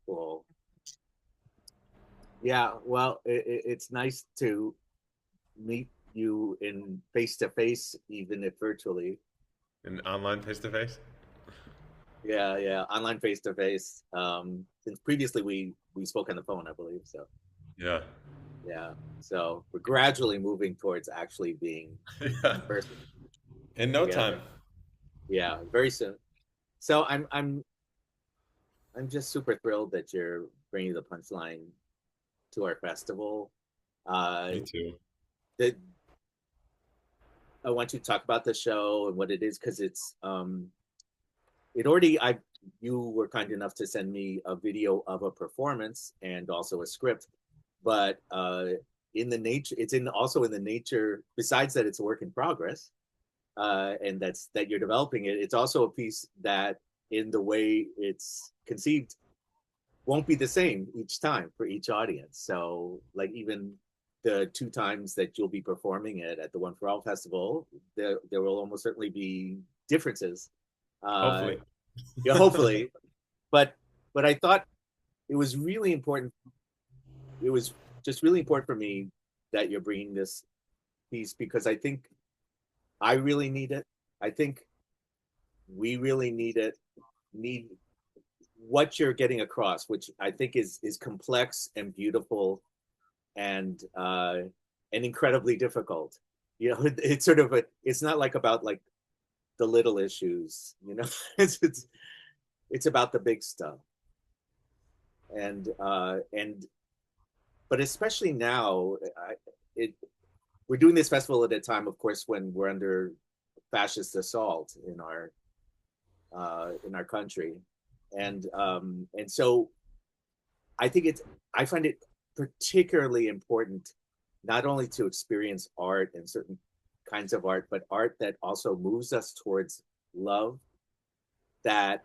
Cool. Yeah, well, it's nice to meet you in face to face, even if virtually. And online face to face? Yeah, yeah, online face to face. Since previously we spoke on the phone, I believe. So Yeah. yeah, so we're gradually moving towards actually being Yeah. in person In no time. together. Yeah, very soon. So I'm just super thrilled that you're bringing the punchline to our festival. Uh, Me too. that I want you to talk about the show and what it is because it already I you were kind enough to send me a video of a performance and also a script, but in the nature it's in also in the nature besides that it's a work in progress and that you're developing it. It's also a piece that in the way it's conceived won't be the same each time for each audience. So like even the two times that you'll be performing it at the One for All Festival, there will almost certainly be differences. Uh, Hopefully. yeah, hopefully. But but I thought it was really important. It was just really important for me that you're bringing this piece because I think I really need it. I think we really need it. Need what you're getting across, which I think is complex and beautiful and incredibly difficult. You know, it's sort of a. It's not like about like the little issues. You know, it's about the big stuff. And but especially now, it we're doing this festival at a time, of course, when we're under fascist assault in our country, and so I think it's I find it particularly important not only to experience art and certain kinds of art, but art that also moves us towards love, that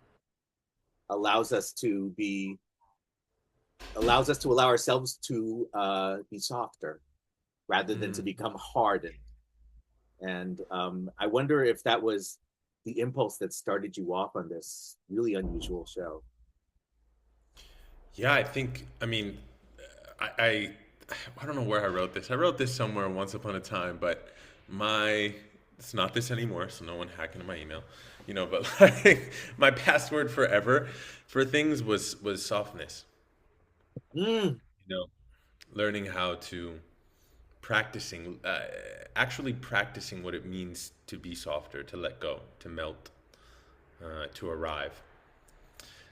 allows us to be allows us to allow ourselves to be softer rather than to Mhm. become hardened. And I wonder if that was the impulse that started you off on this really unusual show. Yeah, I think, I mean, I, I, I don't know where I wrote this. I wrote this somewhere once upon a time, but my, it's not this anymore, so no one hack into my email, but like my password forever for things was softness, Mm, you know, learning how to practicing, actually practicing what it means to be softer, to let go, to melt, to arrive.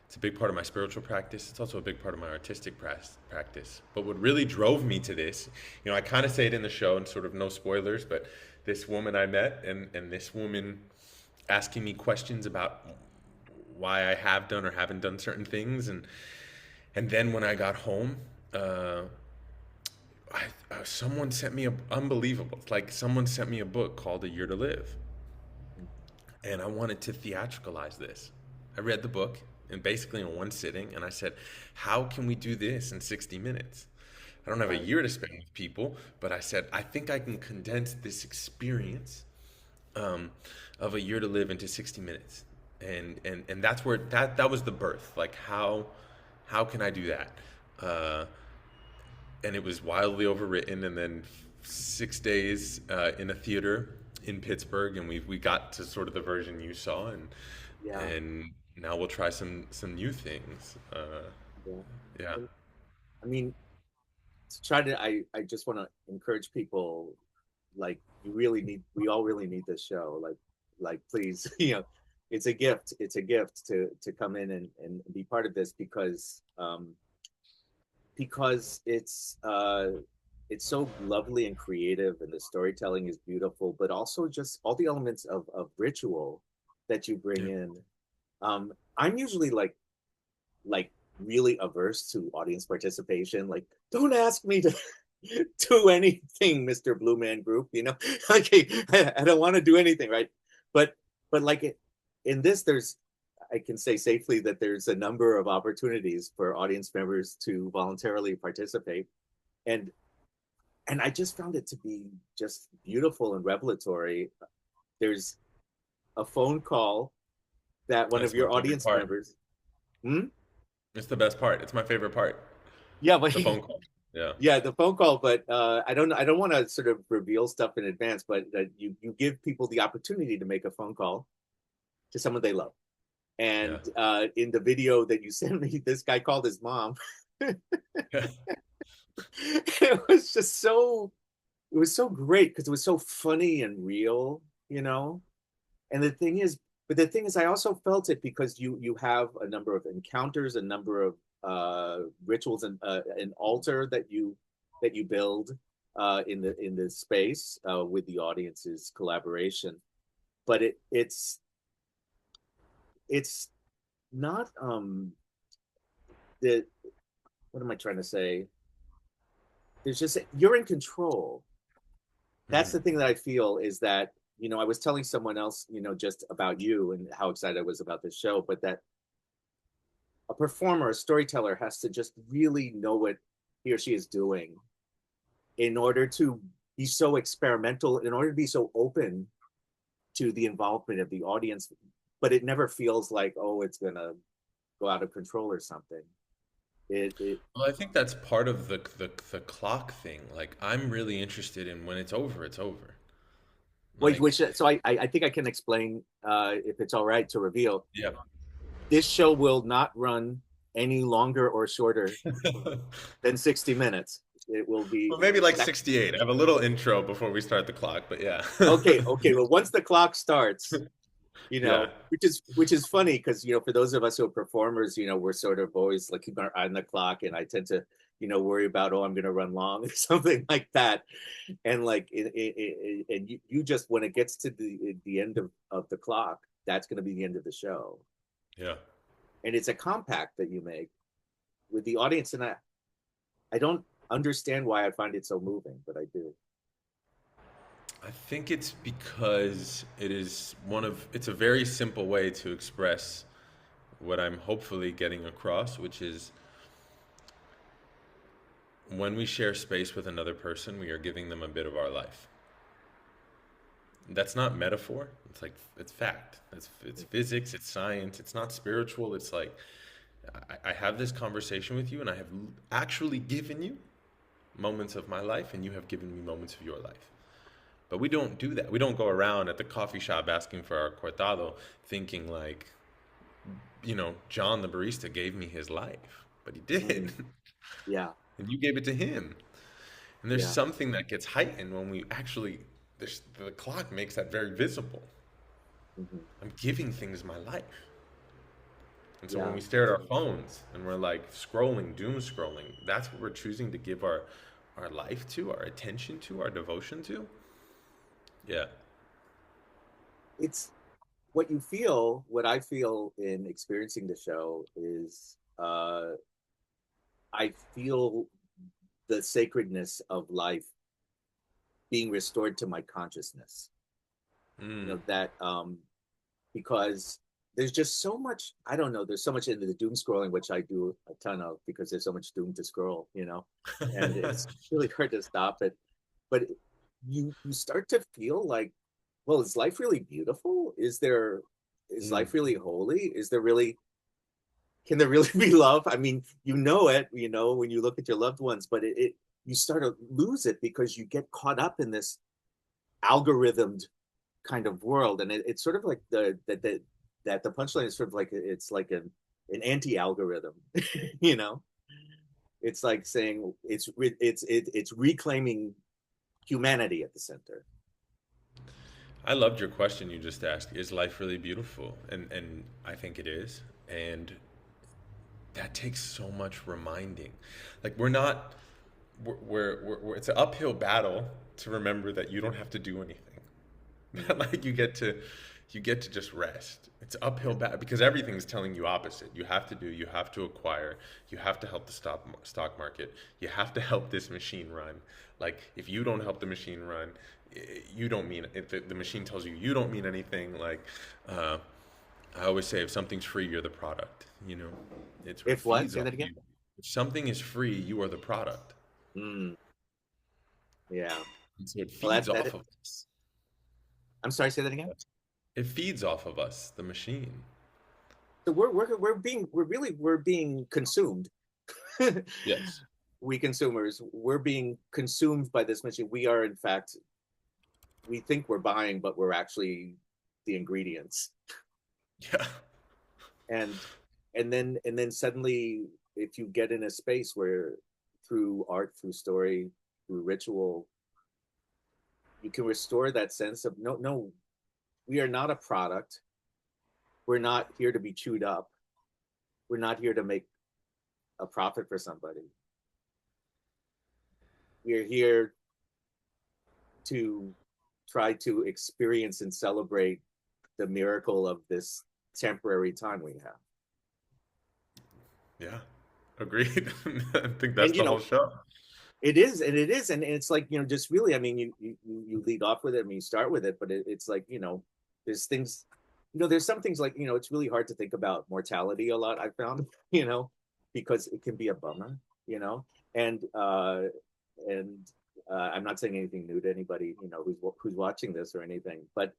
It's a big part of my spiritual practice. It's also a big part of my artistic practice. But what really drove me to this, I kind of say it in the show and sort of no spoilers, but this woman I met and this woman asking me questions about why I have done or haven't done certain things. And then when I got home, uh, someone sent me a unbelievable, like someone sent me a book called A Year to Live. And I wanted to theatricalize this. I read the book and basically in one sitting, and I said, "How can we do this in 60 minutes? I don't have a right. year to spend with people, but I said I think I can condense this experience um, of A Year to Live into 60 minutes." And that's where that was the birth. Like how can I do that? Uh, and it was wildly overwritten, and then 6 days in a theater in Pittsburgh, and we got to sort of the version you saw, Yeah. and now we'll try some new things. Yeah. Yeah, And I mean, to try to, I just want to encourage people like we all really need this show. Like, please, it's a gift to come in and be part of this because it's so lovely and creative and the storytelling is beautiful, but also just all the elements of ritual that you bring yeah, in. I'm usually like really averse to audience participation. Like, don't ask me to do anything, Mr. Blue Man Group. Okay, I don't want to do anything, right? But but like in this, I can say safely that there's a number of opportunities for audience members to voluntarily participate, and and I just found it to be just beautiful and revelatory. There's a phone call that one of that's my your favorite audience part. members. Hmm? It's the best part. It's my favorite part. Yeah, but The phone call. Yeah. yeah, the phone call. But I don't want to sort of reveal stuff in advance. But you give people the opportunity to make a phone call to someone they love. Yeah. And in the video that you sent me, this guy called his mom. It was just so it was so great because it was so funny and real, you know. And the thing is, I also felt it because you have a number of encounters, a number of rituals, and an altar that you build in the space with the audience's collaboration. But it's not the what am I trying to say? There's just you're in control. That's Mm. the thing that I feel is that I was telling someone else just about you and how excited I was about this show, but that a performer, a storyteller has to just really know what he or she is doing in order to be so experimental, in order to be so open to the involvement of the audience, but it never feels like, oh, it's gonna go out of control or something. It Well, I think that's part of the clock thing. Like, I'm really interested in when it's over, it's over. Wait, Like, which so I think I can explain if it's all right to reveal. yeah. This show will not run any longer or shorter than 60 minutes. It will be Well, maybe like that 68. I have a little intro before we start the clock, but yeah. okay, okay. Well, once the clock starts, Yeah. which is funny because for those of us who are performers, we're sort of always like keeping our eye on the clock, and I tend to worry about, oh, I'm going to run long or something like that. And like and you just when it gets to the end of the clock, that's going to be the end of the show. Yeah. And it's a compact that you make with the audience, and I don't understand why I find it so moving, but I do. I think it's because it's a very simple way to express what I'm hopefully getting across, which is when we share space with another person, we are giving them a bit of our life. That's not metaphor. It's like it's fact. It's physics. It's science. It's not spiritual. It's like I have this conversation with you, and I have actually given you moments of my life, and you have given me moments of your life. But we don't do that. We don't go around at the coffee shop asking for our cortado, thinking like, John the barista gave me his life, but he did, Mm, yeah, and you gave it to him. And there's yeah, something that gets heightened when we actually, the clock makes that very visible. hmm, I'm giving things my life. And so when yeah. we stare at our phones and we're like scrolling, doom scrolling, that's what we're choosing to give our life to, our attention to, our devotion to. Yeah. It's what you feel. What I feel in experiencing the show is I feel the sacredness of life being restored to my consciousness. Mm. That because there's just so much. I don't know. There's so much into the doom scrolling, which I do a ton of because there's so much doom to scroll. And it's really hard to stop it. But you start to feel like, well, is life really beautiful? Is Mm. life really holy? Is there really can there really be love? I mean, it, when you look at your loved ones, but you start to lose it because you get caught up in this algorithmed kind of world, and it's sort of like the punchline is sort of like it's like an anti-algorithm, you know. It's like saying it's reclaiming humanity at the center. I loved your question you just asked. Is life really beautiful? And I think it is. And that takes so much reminding. Like it's an uphill battle to remember that you don't have to do anything. That like you get to just rest. It's uphill battle because everything's telling you opposite. You have to acquire, you have to help the stock market, you have to help this machine run. Like if you don't help the machine run, you don't mean if the machine tells you you don't mean anything. Like uh, I always say, if something's free, you're the product. It If what? feeds Say off that of again. you. If something is free, you are the product, Mm, yeah. and so it Well, feeds off that. of us. I'm sorry. Say that again. It feeds off of us, the machine. So we're being consumed. Yes. We consumers, we're being consumed by this machine. We are, in fact, we think we're buying, but we're actually the ingredients. Yeah. And and then suddenly, if you get in a space where through art, through story, through ritual, you can restore that sense of no, we are not a product. We're not here to be chewed up. We're not here to make a profit for somebody. We're here to try to experience and celebrate the miracle of this temporary time we have. Yeah. Agreed. I think that's And the whole show. it is, and it's like, just really, I mean, you lead off with it, I mean, you start with it, but it's like, there's things, there's some things like, it's really hard to think about mortality a lot, I found, because it can be a bummer, and I'm not saying anything new to anybody, who's watching this or anything, but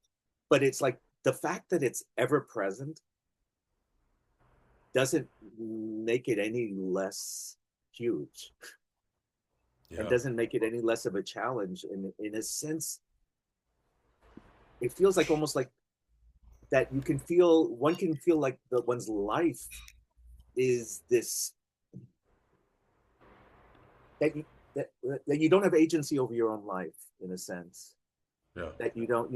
it's like the fact that it's ever present doesn't make it any less huge, and Yeah. doesn't make it any less of a challenge. In a sense, it feels like almost like that one can feel like one's life is this, that you, that you don't have agency over your own life, in a sense. Yeah. That you don't,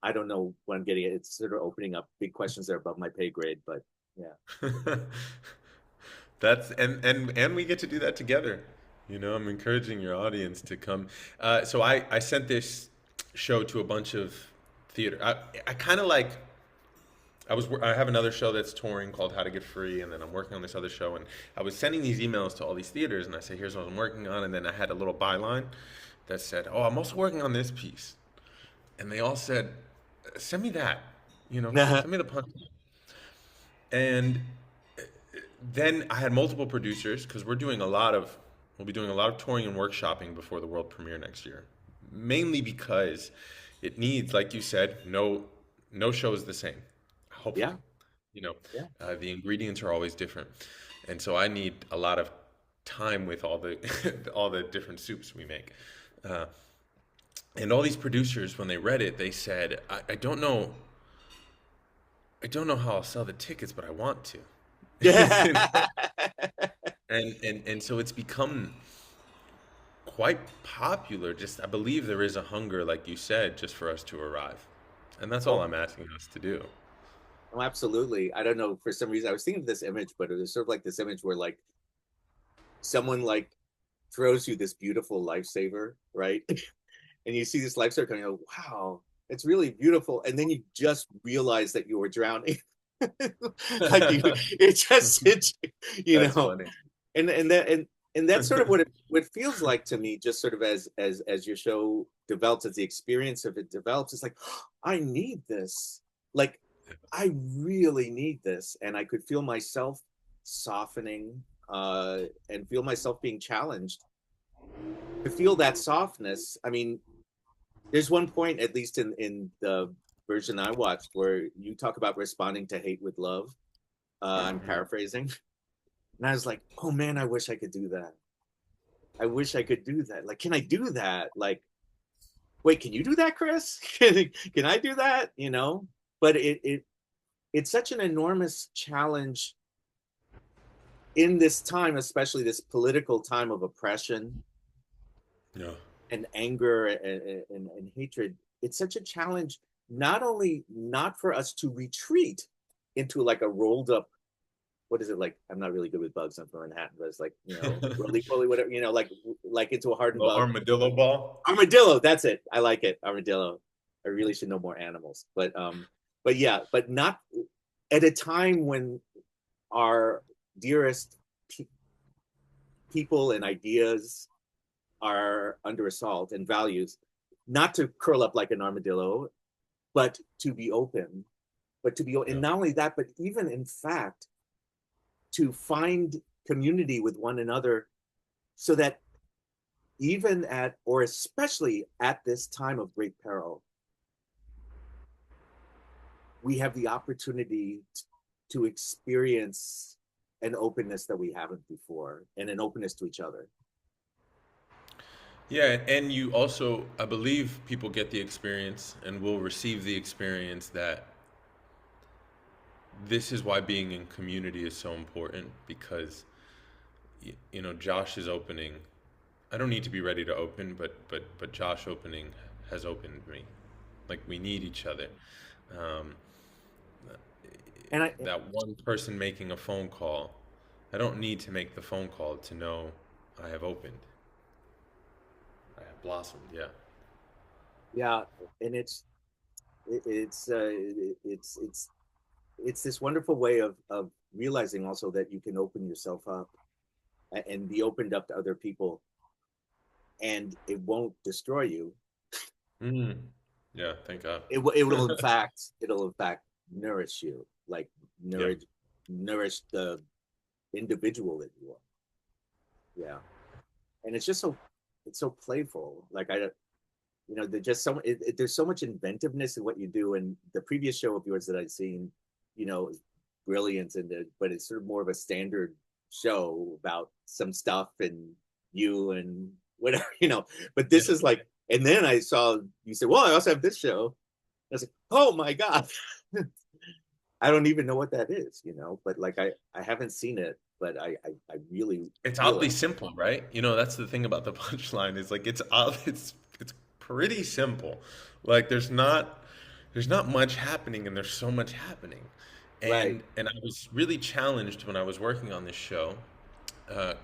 I don't know what I'm getting at. It's sort of opening up big questions that are above my pay grade, but yeah. That's and we get to do that together. I'm encouraging your audience to come. So I sent this show to a bunch of theater. I kind of like. I have another show that's touring called How to Get Free, and then I'm working on this other show. And I was sending these emails to all these theaters, and I say, "Here's what I'm working on," and then I had a little byline that said, "Oh, I'm also working on this piece," and they all said, "Send me that." Send me the punch. And then I had multiple producers because we'll be doing a lot of touring and workshopping before the world premiere next year. Mainly because it needs, like you said, no show is the same. Yeah. Hopefully, Yeah. the ingredients are always different, and so I need a lot of time with all the all the different soups we make. Uh, and all these producers, when they read it, they said, I don't know how I'll sell the tickets, but I want to." You know? Yeah. And so it's become quite popular. Just I believe there is a hunger, like you said, just for us to arrive, and that's all Oh, I'm asking us to do. oh, absolutely. I don't know, for some reason I was thinking of this image, but it was sort of like this image where like someone like throws you this beautiful lifesaver, right? And you see this lifesaver coming, you go, wow, it's really beautiful. And then you just realize that you were drowning. Like it just hits you, That's funny. and that and that's sort of what it feels like to me, just sort of as your show develops, as the experience of it develops. It's like, oh, I need this. Like, I really need this. And I could feel myself softening, and feel myself being challenged to feel that softness. I mean, there's one point, at least in the version I watched, where you talk about responding to hate with love. I'm paraphrasing. And I was like, oh man, I wish I could do that. I wish I could do that. Like, can I do that? Like, wait, can you do that, Chris? Can I do that? But it's such an enormous challenge in this time, especially this political time of oppression Yeah. and anger and hatred. It's such a challenge, not only not for us to retreat into like a rolled up, what is it, like, I'm not really good with bugs, I'm from Manhattan, but it's like, roly poly, whatever, like into a hardened Little bug. armadillo ball. Armadillo, that's it. I like it. Armadillo. I really should know more animals. But yeah, but not at a time when our dearest people and ideas are under assault, and values, not to curl up like an armadillo, but to be open. And Yeah. not only that, but even in fact, to find community with one another, so that even at, or especially at this time of great peril, we have the opportunity to experience an openness that we haven't before, and an openness to each other. Yeah, and you also, I believe people get the experience and will receive the experience that this is why being in community is so important because Josh is opening. I don't need to be ready to open, but Josh opening has opened me. Like we need each other. Um, And I that one person making a phone call, I don't need to make the phone call to know I have opened. I have blossomed. Yeah. Yeah, and it's it's this wonderful way of realizing also that you can open yourself up and be opened up to other people, and it won't destroy you. Mm. Yeah. Thank God. It'll in fact nourish you, like Yeah. nourish the individual that you are. Yeah, and it's just it's so playful. Like there's just there's so much inventiveness in what you do. And the previous show of yours that I'd seen, is brilliant, but it's sort of more of a standard show about some stuff and you and whatever. But Yeah. this is like, and then I saw you said, well, I also have this show. I was like, oh my god. I don't even know what that is, but like I haven't seen it, but I really It's feel oddly it. simple, right? That's the thing about the punchline is like it's pretty simple. Like there's not much happening and there's so much happening. Right. And I was really challenged when I was working on this show.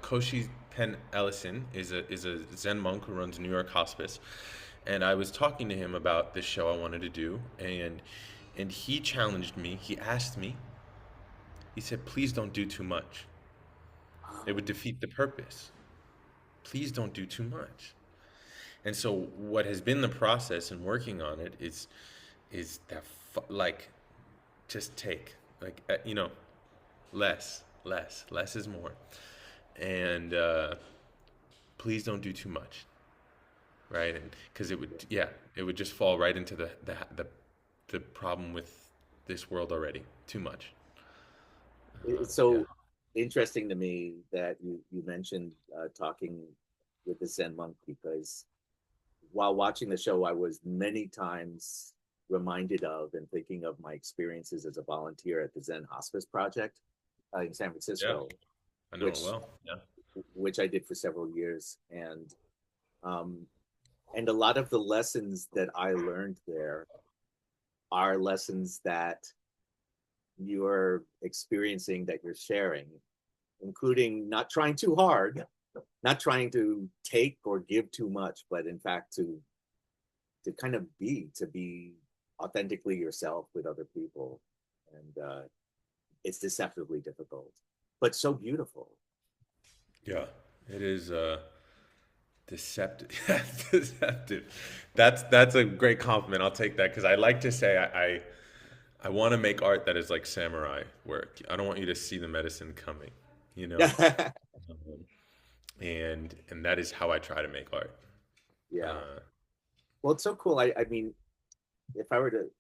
Koshi Penn Ellison is a Zen monk who runs New York Hospice, and I was talking to him about this show I wanted to do, and he challenged me. He asked me. He said, "Please don't do too much. It would defeat the purpose. Please don't do too much." And so, what has been the process in working on it is that like just take like less is more, and please don't do too much, right? And because it would just fall right into the problem with this world already. Too much. It's Yeah. so interesting to me that you mentioned talking with the Zen monk, because while watching the show, I was many times reminded of and thinking of my experiences as a volunteer at the Zen Hospice Project in San Yeah. Francisco, I know it which well. Yeah. which I did for several years, um, and a lot of the lessons that I learned there are lessons that you're experiencing, that you're sharing, including not trying too hard, not trying to take or give too much, but in fact to kind of to be authentically yourself with other people. And it's deceptively difficult, but so beautiful. Yeah. It is deceptive. Deceptive. That's a great compliment. I'll take that because I like to say I want to make art that is like samurai work. I don't want you to see the medicine coming, you know? Yeah. Um, and that is how I try to make art. Uh, Well, it's so cool. I mean, if I were to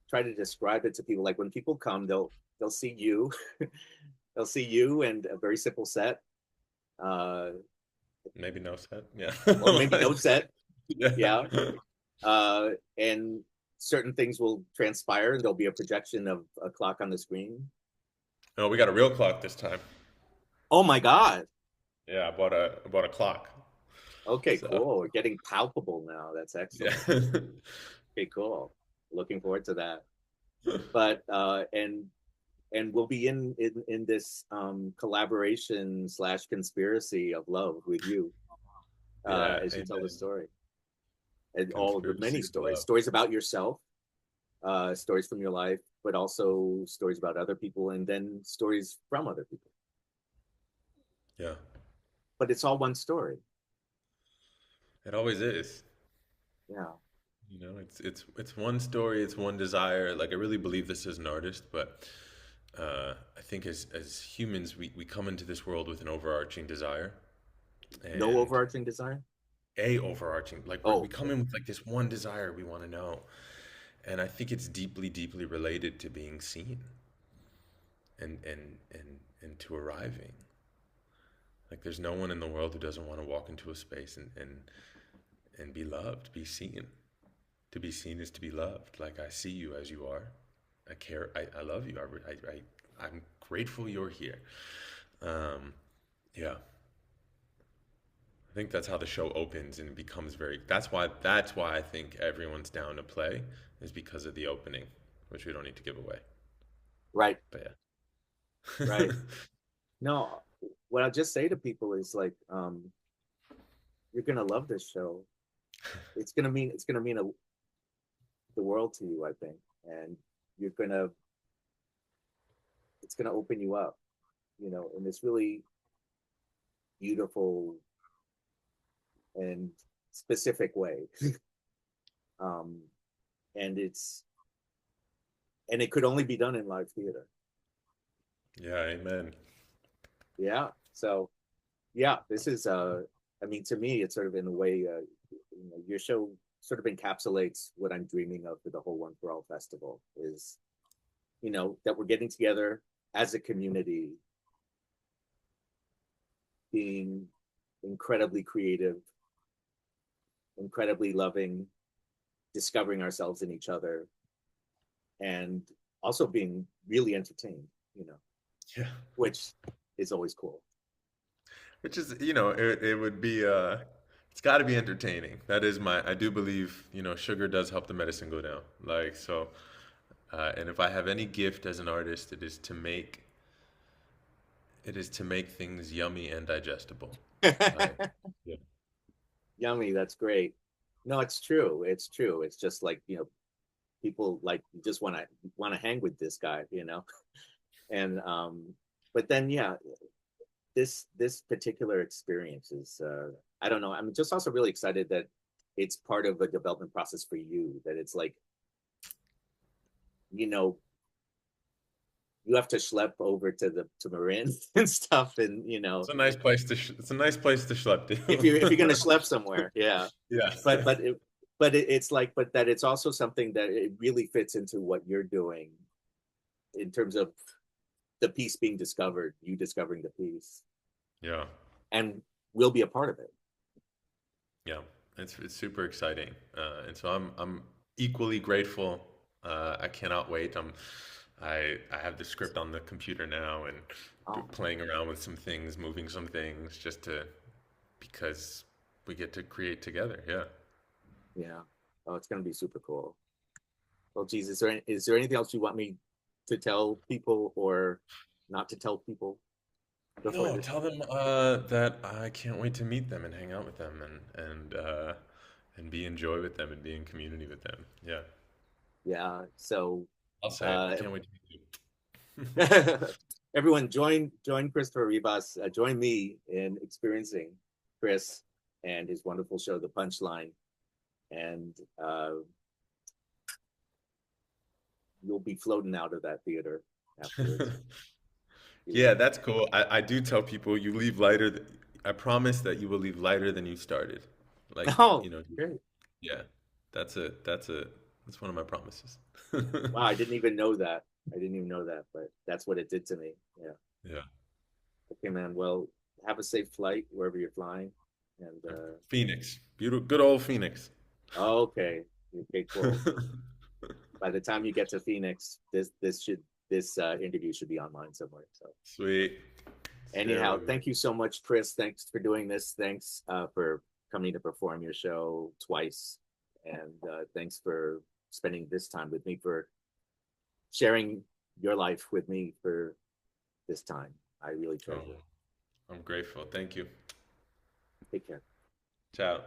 try to describe it to people, like when people come, they'll see you, they'll see you and a very simple set, uh, maybe no set. Yeah. or maybe no set. Yeah. Yeah. And certain things will transpire. There'll be a projection of a clock on the screen. No, we got a real clock this time. Oh my God. Yeah, I bought a clock. Okay, So cool. We're getting palpable now. That's yeah. excellent. Okay, cool. Looking forward to that. But and we'll be in this collaboration slash conspiracy of love with you Yeah, as you tell the amen. story, and all of the Conspiracy many of stories, love. stories about yourself, stories from your life, but also stories about other people, and then stories from other people. Yeah. But it's all one story. It always is. Yeah. It's one story, it's one desire. Like I really believe this as an artist, but I think as humans we come into this world with an overarching desire No and overarching design. a overarching like we Oh, come in with like this one desire we want to know. And I think it's deeply, deeply related to being seen. and to arriving. Like there's no one in the world who doesn't want to walk into a space and be loved, be seen. To be seen is to be loved. Like I see you as you are. I care. I love you. I'm grateful you're here. Um, yeah, I think that's how the show opens and it becomes very. That's why I think everyone's down to play is because of the opening, which we don't need to give away. Right, But yeah. right. No, what I'll just say to people is like, you're gonna love this show. It's gonna mean the world to you, I think, and you're gonna it's gonna open you up, in this really beautiful and specific way. um, and it could only be done in live theater. Yeah, amen. Yeah. So yeah, this is I mean, to me, it's sort of in a way, your show sort of encapsulates what I'm dreaming of for the whole One for All festival is, that we're getting together as a community, being incredibly creative, incredibly loving, discovering ourselves in each other, and also being really entertained, Yeah. which is always cool. Which is, it would be, it's got to be entertaining. That is I do believe, sugar does help the medicine go down. Like, so, and if I have any gift as an artist, it is to make things yummy and digestible. Like, yeah. Yummy, that's great. No, it's true. It's true. It's just like, people like just want to hang with this guy, and but then yeah, this particular experience is I don't know. I'm just also really excited that it's part of a development process for you, that it's like, you know, you have to schlep over to Marin and stuff, and It's a nice place to schlep if you're gonna to. schlep somewhere, yeah. Yeah. But it's like, but that it's also something that it really fits into what you're doing in terms of the piece being discovered, you discovering the piece, Yeah. and we'll be a part of it. Yeah. It's super exciting. And so I'm equally grateful. I cannot wait. I have the script on the computer now and Oh, playing around with some things, moving some things because we get to create together. Yeah. yeah. Oh, it's gonna be super cool. Well, geez, is there anything else you want me to tell people or not to tell people before No, this? tell them that I can't wait to meet them and hang out with them and be in joy with them and be in community with them. Yeah. Yeah. So, I'll say it. I uh, can't wait to meet you. everyone, join Christopher Rivas. Join me in experiencing Chris and his wonderful show, The Punchline, and you'll be floating out of that theater afterwards. Yeah, that's cool. I do tell people you leave lighter. I promise that you will leave lighter than you started. Like, Oh, great! yeah, that's one of my promises. Wow, I didn't even know that. I didn't even know that, but that's what it did to me. Yeah. Yeah. Okay, man. Well, have a safe flight wherever you're flying. And Phoenix. Beautiful, good old Phoenix. okay, okay, cool. By the time you get to Phoenix, this interview should be online somewhere. So Sweet. Share anyhow, with me. thank you so much, Chris. Thanks for doing this. Thanks for coming to perform your show twice, and thanks for spending this time with me, for sharing your life with me for this time. I really Oh, treasure it. I'm grateful. Thank you. Take care. Ciao.